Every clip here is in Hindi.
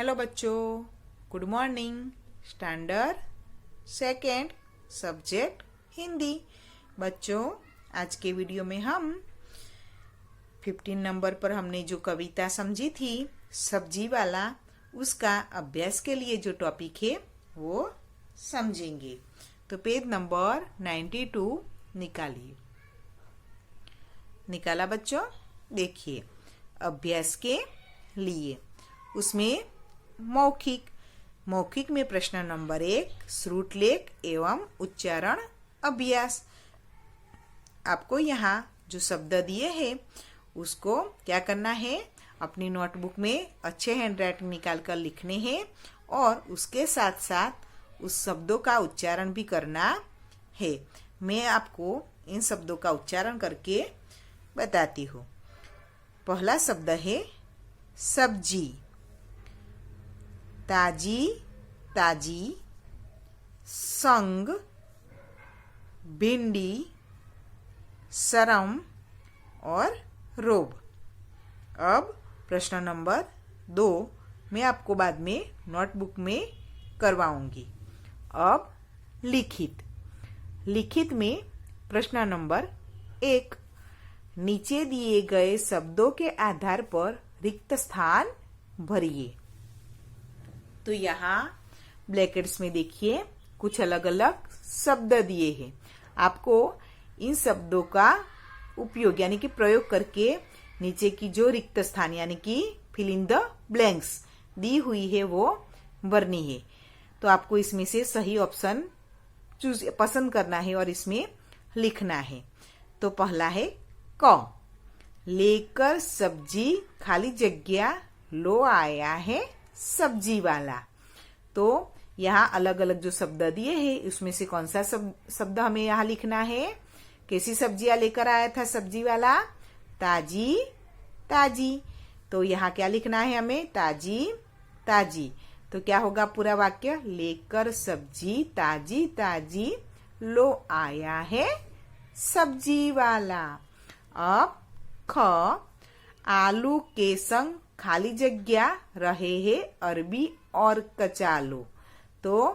हेलो बच्चों, good morning. Standard second, subject Hindi. बच्चों, आज के वीडियो में हम 15 नंबर पर हमने जो कविता समझी थी सब्जी वाला, उसका अभ्यास के लिए जो टॉपिक है वो समझेंगे। तो पेज नंबर 92 निकालिए। निकाला बच्चों? देखिए, अभ्यास के लिए उसमें मौखिक में प्रश्न नंबर 1, श्रुतलेख एवं उच्चारण अभ्यास। आपको यहाँ जो शब्द दिए हैं उसको क्या करना है, अपनी नोटबुक में अच्छे हैंडराइटिंग निकाल कर लिखने हैं और उसके साथ साथ उस शब्दों का उच्चारण भी करना है। मैं आपको इन शब्दों का उच्चारण करके बताती हूँ। पहला शब्द है सब्जी। ताजी, ताजी, संग, भिंडी, शरम और रोब। अब प्रश्न नंबर 2 मैं आपको बाद में नोटबुक में करवाऊंगी। अब लिखित में प्रश्न नंबर 1, नीचे दिए गए शब्दों के आधार पर रिक्त स्थान भरिए। तो यहाँ ब्रैकेट्स में देखिए कुछ अलग अलग शब्द दिए हैं। आपको इन शब्दों का उपयोग यानी कि प्रयोग करके नीचे की जो रिक्त स्थान यानी कि फिल इन द ब्लैंक्स दी हुई है वो भरनी है। तो आपको इसमें से सही ऑप्शन पसंद करना है और इसमें लिखना है। तो पहला है क, लेकर सब्जी खाली जगह लो आया है सब्जी वाला। तो यहाँ अलग अलग जो शब्द दिए हैं उसमें से कौन सा शब्द हमें यहाँ लिखना है। कैसी सब्जियां लेकर आया था सब्जी वाला? ताजी, ताजी। तो यहाँ क्या लिखना है हमें? ताजी, ताजी। तो क्या होगा पूरा वाक्य? लेकर सब्जी ताजी ताजी लो आया है सब्जी वाला। अब ख, आलू के संग खाली जगह रहे हैं अरबी और कचालू। तो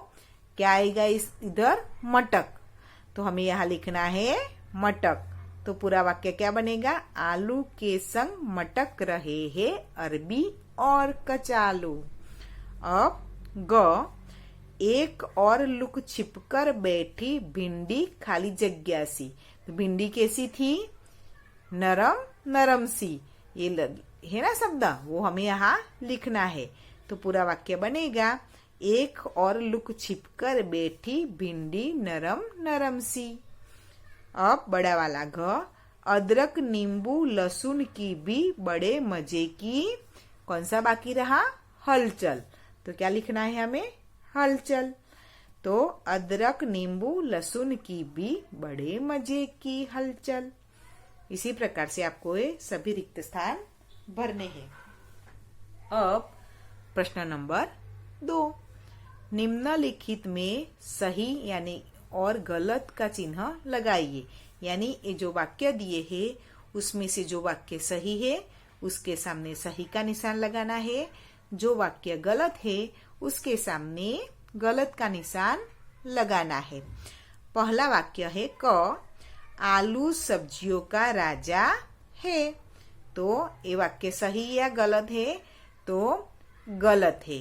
क्या आएगा इधर? मटक। तो हमें यहाँ लिखना है मटक। तो पूरा वाक्य क्या बनेगा? आलू के संग मटक रहे हैं अरबी और कचालू। अब ग, एक और लुक छिपकर बैठी भिंडी खाली जगह सी। तो भिंडी कैसी थी? नरम नरम सी। ये है ना शब्द, वो हमें यहाँ लिखना है। तो पूरा वाक्य बनेगा, एक और लुक छिपकर बैठी भिंडी नरम नरम सी। अब बड़ा वाला घ, अदरक नींबू लहसुन की भी बड़े मजे की। कौन सा बाकी रहा? हलचल। तो क्या लिखना है हमें? हलचल। तो अदरक नींबू लहसुन की भी बड़े मजे की हलचल। इसी प्रकार से आपको ये सभी रिक्त स्थान भरने हैं। अब प्रश्न नंबर 2, निम्नलिखित में सही यानी और गलत का चिन्ह लगाइए। यानी ये जो वाक्य दिए हैं उसमें से जो वाक्य सही है उसके सामने सही का निशान लगाना है, जो वाक्य गलत है उसके सामने गलत का निशान लगाना है। पहला वाक्य है क, आलू सब्जियों का राजा है। तो ये वाक्य सही या गलत है? तो गलत है।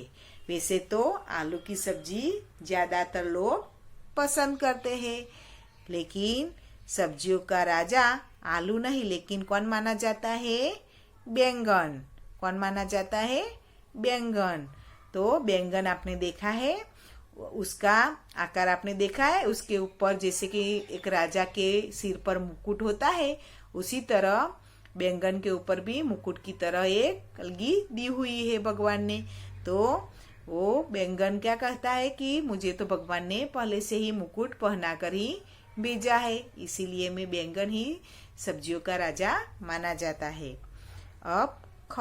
वैसे तो आलू की सब्जी ज्यादातर लोग पसंद करते हैं, लेकिन सब्जियों का राजा आलू नहीं, लेकिन कौन माना जाता है? बैंगन। कौन माना जाता है? बैंगन। तो बैंगन आपने देखा है, उसका आकार आपने देखा है, उसके ऊपर जैसे कि एक राजा के सिर पर मुकुट होता है, उसी तरह बैंगन के ऊपर भी मुकुट की तरह एक कलगी दी हुई है भगवान ने। तो वो बैंगन क्या कहता है कि मुझे तो भगवान ने पहले से ही मुकुट पहना कर ही भेजा है, इसीलिए मैं बैंगन ही सब्जियों का राजा माना जाता है। अब ख,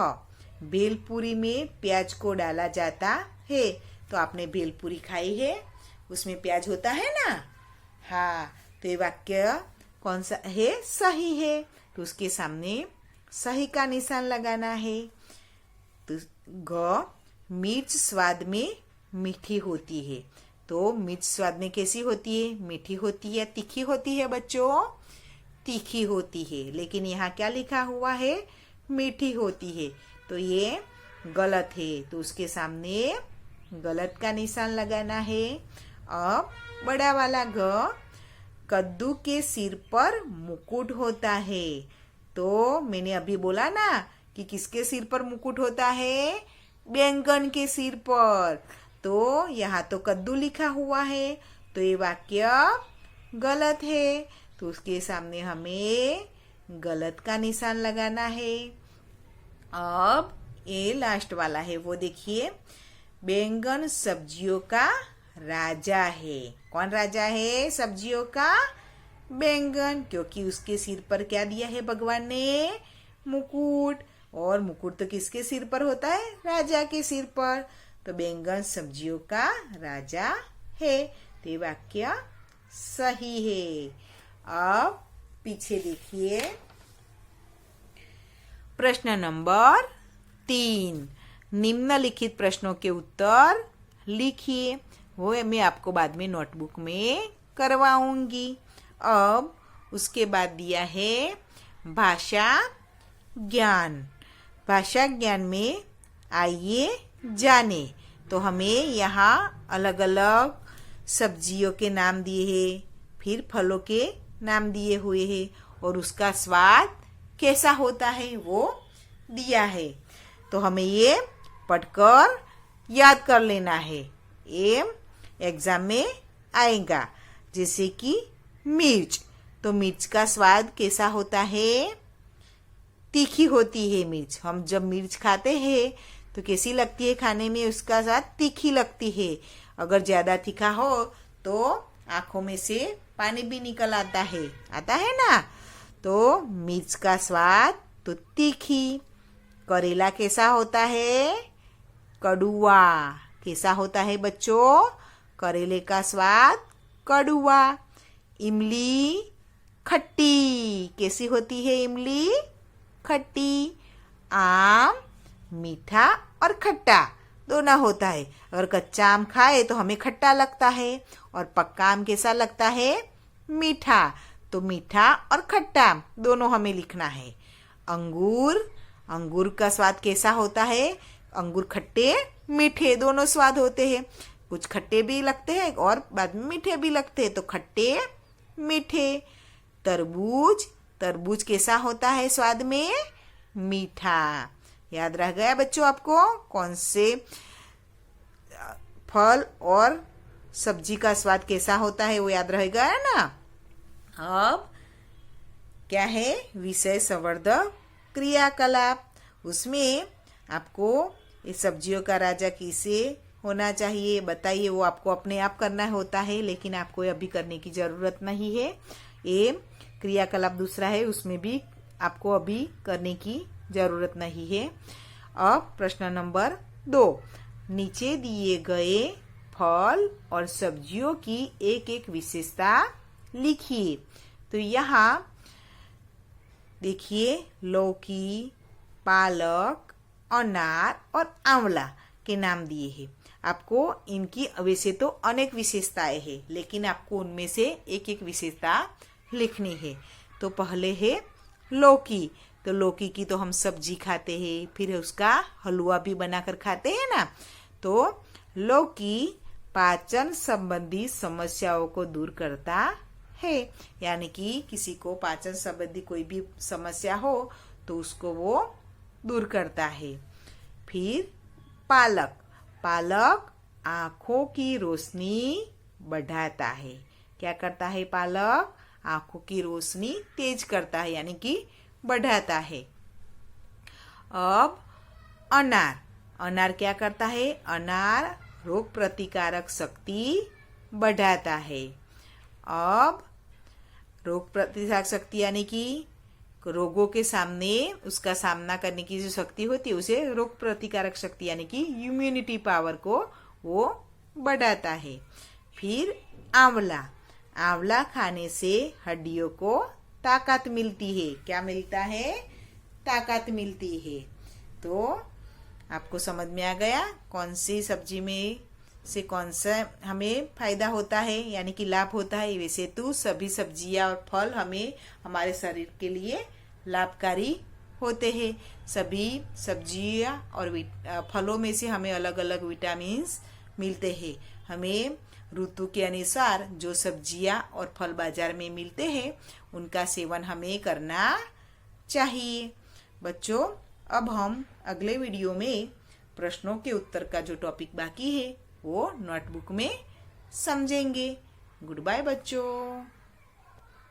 भेलपूरी में प्याज को डाला जाता है। तो आपने भेलपूरी खाई है, उसमें प्याज होता है ना? हाँ। तो ये वाक्य कौन सा है? सही है। तो उसके सामने सही का निशान लगाना है। तो ग, मिर्च स्वाद में मीठी होती है। तो मिर्च स्वाद में कैसी होती है? मीठी होती है, तीखी होती है बच्चों? तीखी होती है। लेकिन यहाँ क्या लिखा हुआ है? मीठी होती है। तो ये गलत है, तो उसके सामने गलत का निशान लगाना है। अब बड़ा वाला घ, कद्दू के सिर पर मुकुट होता है। तो मैंने अभी बोला ना कि किसके सिर पर मुकुट होता है? बैंगन के सिर पर। तो यहाँ तो कद्दू लिखा हुआ है, तो ये वाक्य गलत है। तो उसके सामने हमें गलत का निशान लगाना है। अब ये लास्ट वाला है, वो देखिए, बैंगन सब्जियों का राजा है। कौन राजा है सब्जियों का? बैंगन, क्योंकि उसके सिर पर क्या दिया है भगवान ने? मुकुट। और मुकुट तो किसके सिर पर होता है? राजा के सिर पर। तो बैंगन सब्जियों का राजा है। तो ये वाक्य सही है। अब पीछे देखिए, प्रश्न नंबर 3, निम्नलिखित प्रश्नों के उत्तर लिखिए। वो मैं आपको बाद में नोटबुक में करवाऊंगी। अब उसके बाद दिया है भाषा ज्ञान। भाषा ज्ञान में आइए जाने। तो हमें यहाँ अलग अलग सब्जियों के नाम दिए हैं, फिर फलों के नाम दिए हुए हैं, और उसका स्वाद कैसा होता है वो दिया है। तो हमें ये पढ़कर याद कर लेना है, ये एग्जाम में आएगा। जैसे कि मिर्च, तो मिर्च का स्वाद कैसा होता है? तीखी होती है मिर्च। हम जब मिर्च खाते हैं तो कैसी लगती है खाने में? उसका स्वाद तीखी लगती है। अगर ज्यादा तीखा हो तो आंखों में से पानी भी निकल आता है ना? तो मिर्च का स्वाद तो तीखी। करेला कैसा होता है? कड़ुआ। कैसा होता है बच्चों? करेले का स्वाद कड़ुआ। इमली खट्टी। कैसी होती है इमली? खट्टी। आम मीठा और खट्टा दोनों होता है। अगर कच्चा आम खाए तो हमें खट्टा लगता है, और पक्का आम कैसा लगता है? मीठा। तो मीठा और खट्टा दोनों हमें लिखना है। अंगूर, अंगूर का स्वाद कैसा होता है? अंगूर खट्टे मीठे दोनों स्वाद होते हैं। कुछ खट्टे भी लगते हैं और बाद में मीठे भी लगते हैं, तो खट्टे मीठे। तरबूज, तरबूज कैसा होता है स्वाद में? मीठा। याद रह गया बच्चों आपको कौन से फल और सब्जी का स्वाद कैसा होता है? वो याद रह गया ना? अब क्या है? विषय संवर्धक क्रियाकलाप। उसमें आपको इस सब्जियों का राजा किसे होना चाहिए बताइए। वो आपको अपने आप करना होता है, लेकिन आपको अभी करने की जरूरत नहीं है। ये क्रियाकलाप दूसरा है, उसमें भी आपको अभी करने की जरूरत नहीं है। अब प्रश्न नंबर 2, नीचे दिए गए फल और सब्जियों की एक एक विशेषता लिखिए। तो यहाँ देखिए, लौकी, पालक, अनार और आंवला के नाम दिए हैं। आपको इनकी वैसे तो अनेक विशेषताएं हैं, लेकिन आपको उनमें से एक एक विशेषता लिखनी है। तो पहले है लौकी। तो लौकी की तो हम सब्जी खाते हैं, फिर उसका हलवा भी बनाकर खाते हैं ना। तो लौकी पाचन संबंधी समस्याओं को दूर करता है, यानी कि किसी को पाचन संबंधी कोई भी समस्या हो तो उसको वो दूर करता है। फिर पालक, पालक आंखों की रोशनी बढ़ाता है। क्या करता है पालक? आंखों की रोशनी तेज करता है, यानी कि बढ़ाता है। अब अनार, अनार क्या करता है? अनार रोग प्रतिकारक शक्ति बढ़ाता है। अब रोग प्रतिकारक शक्ति यानी कि रोगों के सामने उसका सामना करने की जो शक्ति होती है उसे रोग प्रतिकारक शक्ति यानी कि इम्यूनिटी पावर को वो बढ़ाता है। फिर आंवला, आंवला खाने से हड्डियों को ताकत मिलती है। क्या मिलता है? ताकत मिलती है। तो आपको समझ में आ गया कौन सी सब्जी में से कौन सा हमें फायदा होता है यानी कि लाभ होता है। वैसे तो सभी सब्जियां और फल हमें हमारे शरीर के लिए लाभकारी होते हैं। सभी सब्जियां और फलों में से हमें अलग अलग विटामिन मिलते हैं। हमें ऋतु के अनुसार जो सब्जियां और फल बाजार में मिलते हैं उनका सेवन हमें करना चाहिए। बच्चों, अब हम अगले वीडियो में प्रश्नों के उत्तर का जो टॉपिक बाकी है वो नोटबुक में समझेंगे। गुड बाय बच्चों।